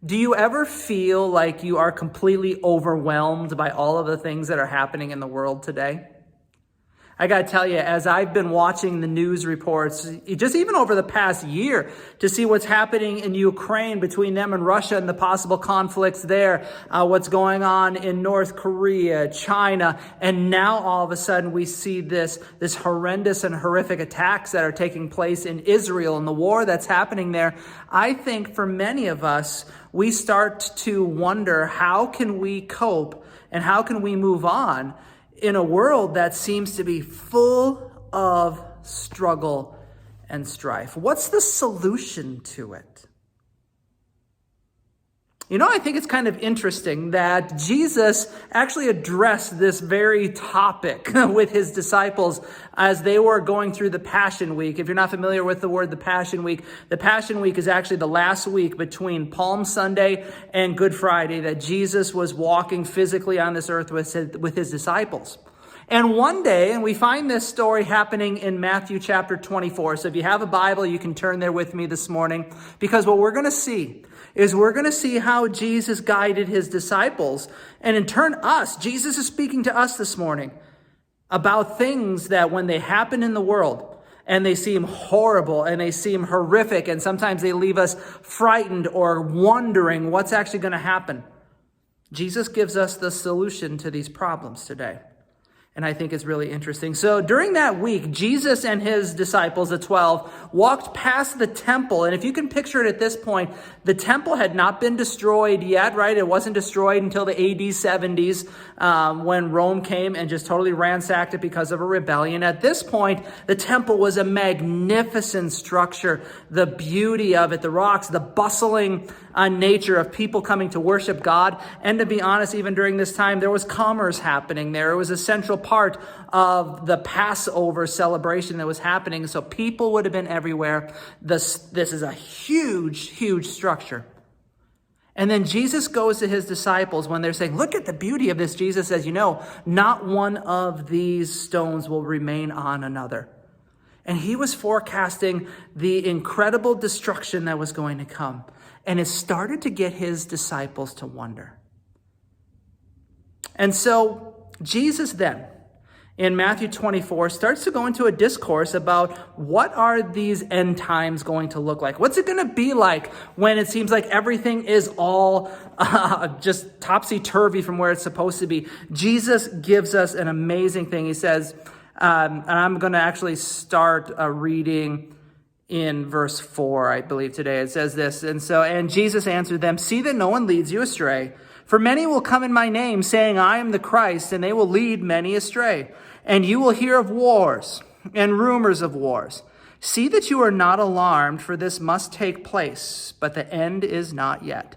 Do you ever feel like you are completely overwhelmed by all of the things that are happening in the world today? I got to tell you, as I've been watching the news reports, just even over the past year, to see what's happening in Ukraine between them and Russia and the possible conflicts there, what's going on in North Korea, China, and now all of a sudden we see this horrendous and horrific attacks that are taking place in Israel and the war that's happening there. I think for many of us, we start to wonder, how can we cope and how can we move on in a world that seems to be full of struggle and strife? What's the solution to it? I think it's kind of interesting that Jesus actually addressed this very topic with his disciples as they were going through the Passion Week. If you're not familiar with the word the Passion Week is actually the last week between Palm Sunday and Good Friday that Jesus was walking physically on this earth with his disciples. And one day, and we find this story happening in Matthew chapter 24. So if you have a Bible, you can turn there with me this morning, because what we're going to see is how Jesus guided his disciples. And in turn, Jesus is speaking to us this morning about things that when they happen in the world and they seem horrible and they seem horrific, and sometimes they leave us frightened or wondering what's actually going to happen, Jesus gives us the solution to these problems today. And I think it's really interesting. So during that week, Jesus and his disciples, the 12, walked past the temple. And if you can picture it at this point, the temple had not been destroyed yet, right? It wasn't destroyed until the AD 70s when Rome came and just totally ransacked it because of a rebellion. At this point, the temple was a magnificent structure. The beauty of it, the rocks, the bustling nature of people coming to worship God. And to be honest, even during this time, there was commerce happening there. It was a central part of the Passover celebration that was happening. So people would have been everywhere. This is a huge, huge structure. And then Jesus goes to his disciples when they're saying, look at the beauty of this. Jesus says, not one of these stones will remain on another. And he was forecasting the incredible destruction that was going to come. And it started to get his disciples to wonder. And so Jesus then, in Matthew 24, starts to go into a discourse about what are these end times going to look like? What's it going to be like when it seems like everything is all just topsy-turvy from where it's supposed to be? Jesus gives us an amazing thing. He says, and I'm going to actually start reading in verse 4, I believe today. It says this, and Jesus answered them, see that no one leads you astray. For many will come in my name, saying, I am the Christ, and they will lead many astray. And you will hear of wars and rumors of wars. See that you are not alarmed, for this must take place, but the end is not yet.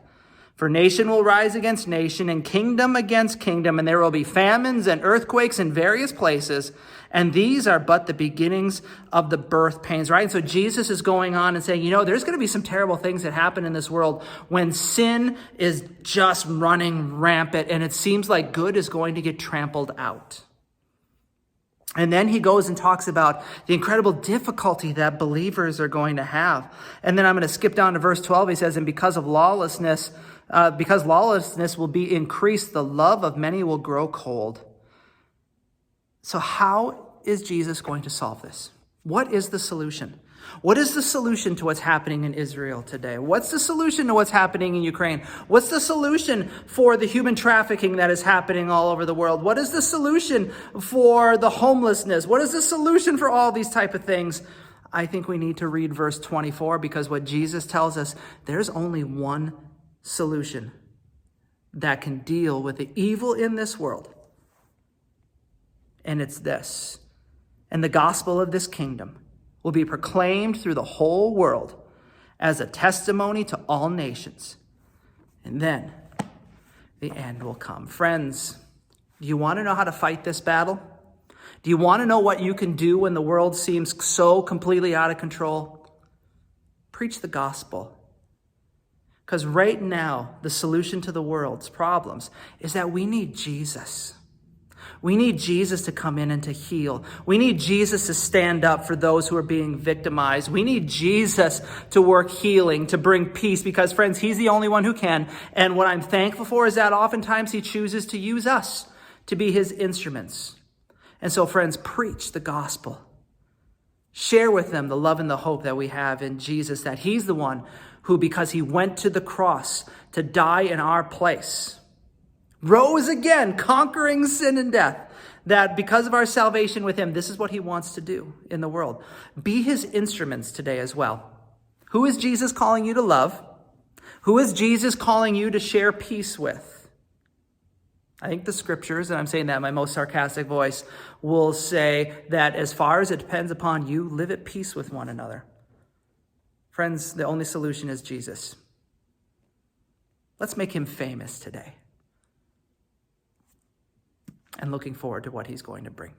For nation will rise against nation, and kingdom against kingdom, and there will be famines and earthquakes in various places. And these are but the beginnings of the birth pains, right? And so Jesus is going on and saying, there's going to be some terrible things that happen in this world when sin is just running rampant, and it seems like good is going to get trampled out. And then he goes and talks about the incredible difficulty that believers are going to have. And then I'm going to skip down to verse 12. He says, and because lawlessness will be increased, the love of many will grow cold. So how is Jesus going to solve this? What is the solution? What is the solution to what's happening in Israel today? What's the solution to what's happening in Ukraine? What's the solution for the human trafficking that is happening all over the world? What is the solution for the homelessness? What is the solution for all these type of things? I think we need to read verse 24, because what Jesus tells us, there's only one solution that can deal with the evil in this world. And it's this. And the gospel of this kingdom will be proclaimed through the whole world as a testimony to all nations. And then the end will come. Friends, do you want to know how to fight this battle? Do you want to know what you can do when the world seems so completely out of control? Preach the gospel. Because right now, the solution to the world's problems is that we need Jesus. We need Jesus to come in and to heal. We need Jesus to stand up for those who are being victimized. We need Jesus to work healing, to bring peace, because, friends, he's the only one who can. And what I'm thankful for is that oftentimes he chooses to use us to be his instruments. And so, friends, preach the gospel. Share with them the love and the hope that we have in Jesus, that he's the one who, because he went to the cross to die in our place, rose again, conquering sin and death, that because of our salvation with him, this is what he wants to do in the world. Be his instruments today as well. Who is Jesus calling you to love? Who is Jesus calling you to share peace with? I think the scriptures, and I'm saying that in my most sarcastic voice, will say that as far as it depends upon you, live at peace with one another. Friends, the only solution is Jesus. Let's make him famous today. And looking forward to what he's going to bring.